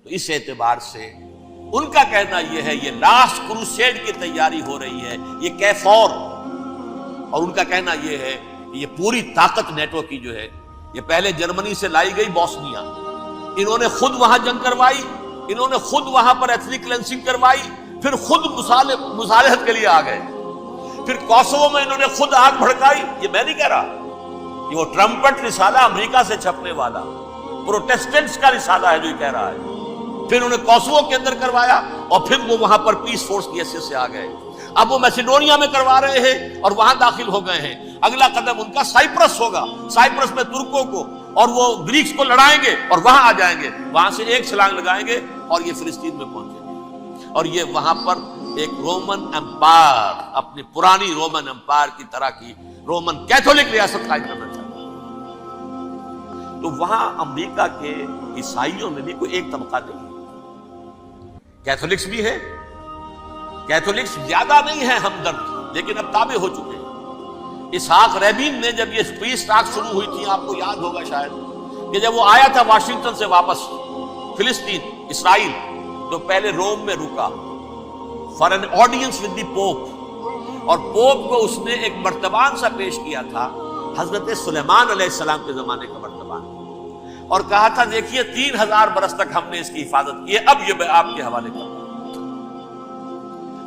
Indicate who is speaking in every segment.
Speaker 1: تو اس اعتبار سے ان کا کہنا یہ ہے یہ لاسٹ کروسیڈ کی تیاری ہو رہی ہے، یہ کیفور، اور ان کا کہنا یہ ہے کہ یہ پوری طاقت نیٹو کی جو ہے یہ پہلے جرمنی سے لائی گئی بوسنیا، انہوں نے خود وہاں جنگ کروائی، انہوں نے خود وہاں پر ایتھنک کلینسنگ کروائی، پھر خود مصالحت کے لیے آ گئے، پھر کوسوو میں انہوں نے خود آگ بھڑکائی۔ یہ میں نہیں کہہ رہا، یہ وہ ٹرمپٹ رسالہ امریکہ سے چھپنے والا پروٹیسٹنٹس کا رسالہ ہے جو یہ کہہ رہا ہے۔ پھر انہوں نے کوسوو کے اندر کروایا اور پھر وہ وہاں پر پیس فورس کی حیثیت سے آ گئے، اب وہ میسیڈونیا میں کروا رہے ہیں اور وہاں داخل ہو گئے ہیں۔ اگلا قدم ان کا سائپرس ہوگا، سائپرس میں ترکوں کو اور وہ گریکس کو لڑائیں گے اور وہاں آ جائیں گے، وہاں سے ایک چھلانگ لگائیں گے اور یہ فلسطین میں پہنچیں گے، اور یہ وہاں پر ایک رومن امپائر، اپنی پرانی رومن امپائر کی طرح کی رومن کیتھولک ریاست قائم کرنا چاہتے ہیں۔ تو وہاں امریکہ کے عیسائیوں میں بھی کوئی ایک طبقہ نہیں ہے، کیتھولکس بھی ہے، کیتھولکس زیادہ نہیں ہے ہمدرد، لیکن اب تابع ہو چکے ہیں۔ اسحاق ریبین نے جب یہ پیس ٹاک شروع ہوئی تھی، آپ کو یاد ہوگا شاید کہ جب وہ آیا تھا واشنگٹن سے واپس فلسطین اسرائیل، تو پہلے روم میں رکا for an audience with the Pope, اور پوپ کو اس نے ایک مرتبان سا پیش کیا تھا، حضرت سلیمان علیہ السلام کے زمانے کا مرتبان، اور کہا تھا دیکھیے 3000 برس تک ہم نے اس کی حفاظت کی ہے، اب یہ میں آپ کے حوالے کروں۔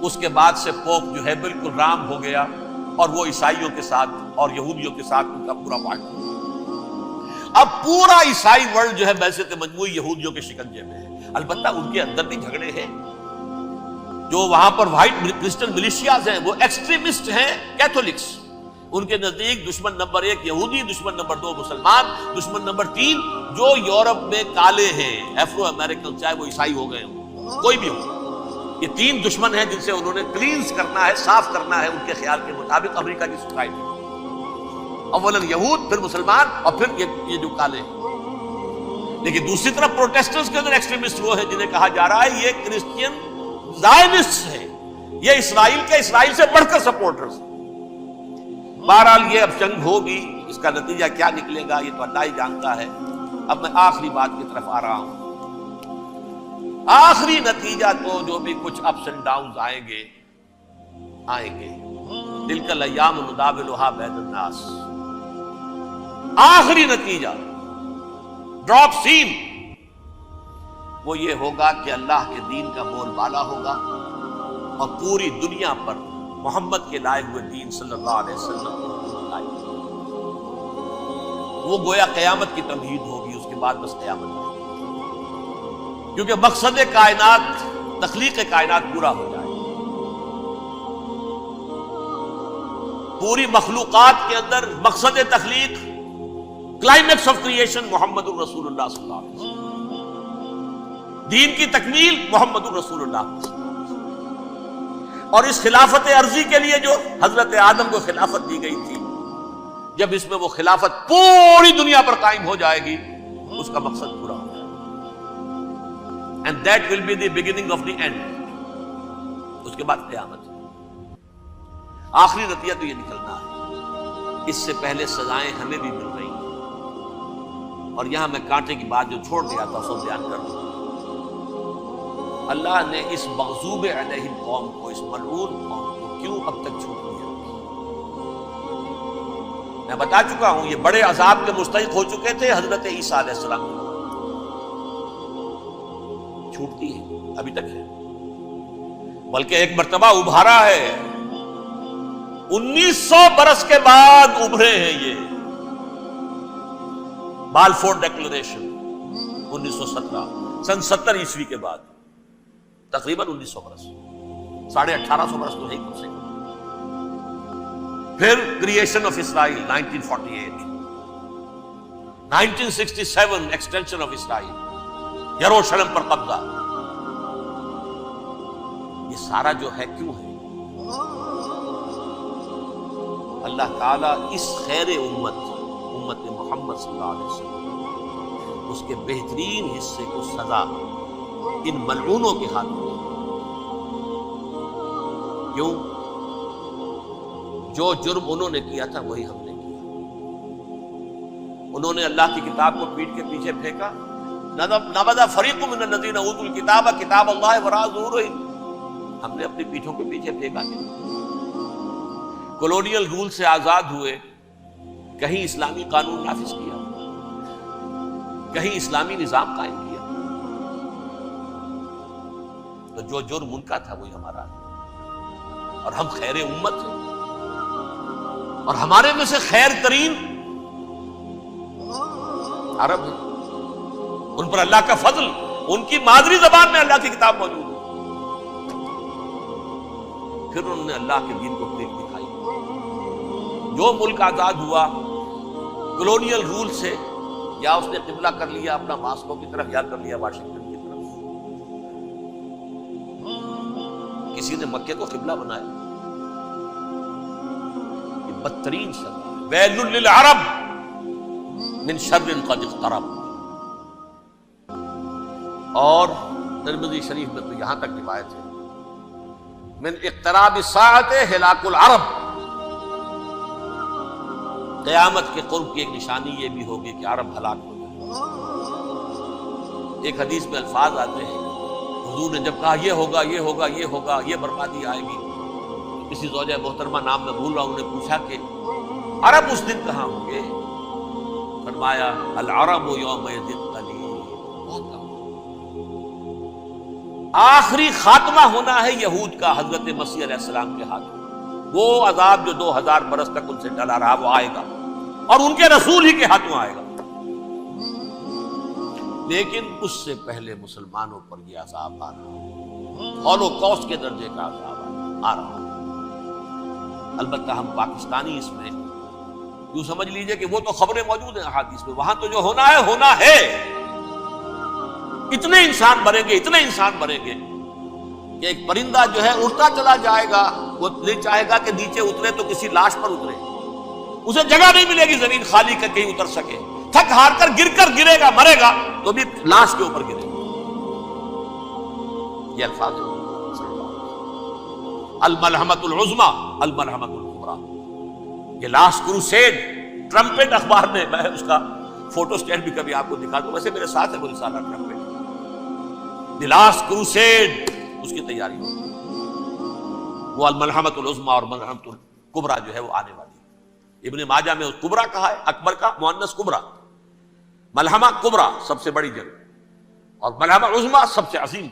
Speaker 1: اس کے بعد سے پوپ جو ہے بالکل رام ہو گیا، اور وہ عیسائیوں کے ساتھ اور یہودیوں کے ساتھ ان کا پورا پارٹ۔ اب پورا عیسائی ورلڈ جو ہے بعثت مجموعی یہودیوں کے شکنجے میں ہے، البتہ ان کے اندر بھی جھگڑے ہیں، جو وہاں پر وائٹ کرسچن ملیشیاز ہیں وہ ایکسٹریمسٹ ہیں کیتھولکس، ان کے نزدیک دشمن نمبر 1 یہودی، دشمن نمبر 2 مسلمان، دشمن نمبر 3 جو یورپ میں کالے ہیں، ایفرو امریکن، چاہے وہ عیسائی ہو گئے ہوں، کوئی بھی ہو، یہ 3 دشمن ہیں جن سے انہوں نے کلینز کرنا ہے، صاف کرنا ہے ان کے خیال کے مطابق امریکہ کی سوسائٹی، اولاً یہود، پھر مسلمان، اور پھر یہ جو کالے ہیں۔ لیکن دوسری طرف پروٹیسٹنٹس کے اندر ایکسٹریمسٹ وہ ہیں جنہیں کہا جا رہا ہے یہ کرسچین زائنسٹ ہیں، یہ اسرائیل سے بڑھ کر سپورٹرز ہیں۔ بہرحال یہ اب جنگ ہوگی، اس کا نتیجہ کیا نکلے گا یہ تو اللہ ہی جانتا ہے۔ اب میں آخری بات کی طرف آ رہا ہوں۔ آخری نتیجہ تو جو بھی کچھ اپس اینڈ ڈاؤنز آئیں گے تلک الایام نداولها بین الناس، آخری نتیجہ ڈراپ سین وہ یہ ہوگا کہ اللہ کے دین کا بول بالا ہوگا، اور پوری دنیا پر محمد کے لائے ہوئے دین صلی اللہ علیہ وسلم کی حکومت قائم ہوگی۔ وہ گویا قیامت کی تمہید ہوگی، اس کے بعد بس قیامت ہے، کیونکہ مقصد کائنات، تخلیق کائنات پورا ہو جائے، پوری مخلوقات کے اندر مقصد تخلیق، کلائمیکس آف کریشن محمد الرسول اللہ صلی اللہ علیہ وسلم، دین کی تکمیل محمد الرسول اللہ، اور اس خلافت عرضی کے لیے جو حضرت آدم کو خلافت دی گئی تھی، جب اس میں وہ خلافت پوری دنیا پر قائم ہو جائے گی، اس کا مقصد پورا ہو جائے گا، and that will be the beginning of the end۔ اس کے بعد قیامت۔ آخری نتیجہ تو یہ نکلنا ہے، اس سے پہلے سزائیں ہمیں بھی مل رہی ہیں، اور یہاں میں کانٹے کی بات جو چھوڑ دیا تھا سو بیان کر دوں۔ اللہ نے اس مغضوب علیہ قوم کو، اس ملعون قوم کو کیوں اب تک چھوٹ نہیں رکھی؟ میں بتا چکا ہوں یہ بڑے عذاب کے مستحق ہو چکے تھے حضرت عیسیٰ علیہ السلام، چھوٹتی ہے ابھی تک ہے، بلکہ ایک مرتبہ ابھارا ہے، 1900 برس کے بعد ابھرے ہیں یہ، بالفور ڈیکلریشن 1917 سن 70 عیسوی کے بعد، تقریباً 1900 برس، 1850 برس تو ہے کم سے کم۔ پھر creation of Israel 1948، 1967 extension of Israel, یروشلم پر قبضہ، یہ سارا جو ہے کیوں ہے؟ اللہ تعالیٰ اس خیر امت محمد صلی اللہ علیہ وسلم، اس کے بہترین حصے کو سزا ان ملعونوں کے ہاتھوں میں۔ کیوں؟ جو جرم انہوں نے کیا تھا وہی ہم نے کیا۔ انہوں نے اللہ کی کتاب کو پیٹھ کے پیچھے پھینکا، نبذ فریق من الذین اوتوا الکتاب کتاب اللہ وراء ظہورہم، ہم نے اپنی پیٹھوں کے پیچھے پھینکا دیا۔ کولونیل رول سے آزاد ہوئے، کہیں اسلامی قانون نافذ کیا، کہیں اسلامی نظام قائم کیا، تو جو جرم ان کا تھا وہی ہمارا ہے، اور ہم خیر امت ہیں، اور ہمارے میں سے خیر ترین عرب ہیں، ان پر اللہ کا فضل، ان کی مادری زبان میں اللہ کی کتاب موجود ہے، پھر انہوں نے اللہ کے دین کو پھینک دکھائی۔ جو ملک آزاد ہوا کولونیل رول سے، یا اس نے قبلہ کر لیا اپنا ماسکو کی طرف، یا کر لیا واشنگٹن کی طرف، کسی نے مکے کو قبلہ بنایا، یہ بدترین شر، ویل للعرب من شر قد اقترب۔ اور ترمذی شریف میں تو یہاں تک روایت ہے، من اقتراب الساعۃ ہلاک العرب، قیامت کے قرب کی ایک نشانی یہ بھی ہوگی کہ عرب ہلاک ہو جائے۔ ایک حدیث میں الفاظ آتے ہیں، حضور نے جب کہا یہ ہوگا یہ ہوگا یہ ہوگا، یہ بربادی آئے گی، کسی زوجہ محترمہ نام میں بھول رہا ہوں، نے پوچھا کہ عرب اس دن کہاں ہوں گے؟ فرمایا العرب یومئذ قلیل، بہت کم۔ آخری خاتمہ ہونا ہے یہود کا حضرت مسیح علیہ السلام کے ہاتھ میں، وہ عذاب جو 2000 برس تک ان سے ٹلا رہا وہ آئے گا، اور ان کے رسول ہی کے ہاتھوں آئے گا۔ لیکن اس سے پہلے مسلمانوں پر یہ عذاب آ رہا ہے، ہولوکاسٹ کے درجے کا عذاب آ رہا ہے۔ البتہ ہم پاکستانی اس میں یوں سمجھ لیجئے کہ وہ تو خبریں موجود ہیں احادیث میں، وہاں تو جو ہونا ہے ہونا ہے، اتنے انسان مریں گے، اتنے انسان مریں گے کہ ایک پرندہ جو ہے اڑتا چلا جائے گا، وہ نہیں چاہے گا کہ نیچے اترے تو کسی لاش پر اترے، اسے جگہ نہیں ملے گی زمین خالی کر کہیں اتر سکے، تھک ہار کر گرے گا، مرے گا تو بھی لاش کے اوپر گرے گا۔ یہ الفاظ ہیں الملحمۃ العظمیٰ الملحمۃ الکبریٰ، یہ لاسٹ کروسیڈ، ٹرمپٹ اخبار میں، میں اس کا فوٹو اسٹیٹ بھی کبھی آپ کو دکھا دوں، ویسے میرے ساتھ ہے وہ رسالہ ٹرمپٹ، دی لاسٹ کروسیڈ، اس کی تیاری ہو، وہ الملحمۃ العظمیٰ اور ملحمۃ الکبریٰ جو ہے وہ آنے والی ہے۔ ابن ماجہ میں کبریٰ کہا ہے، اکبر کا مؤنث کبریٰ، ملحمہ کبریٰ سب سے بڑی جنگ، اور ملحمہ عظمیٰ سب سے عظیم جنگ۔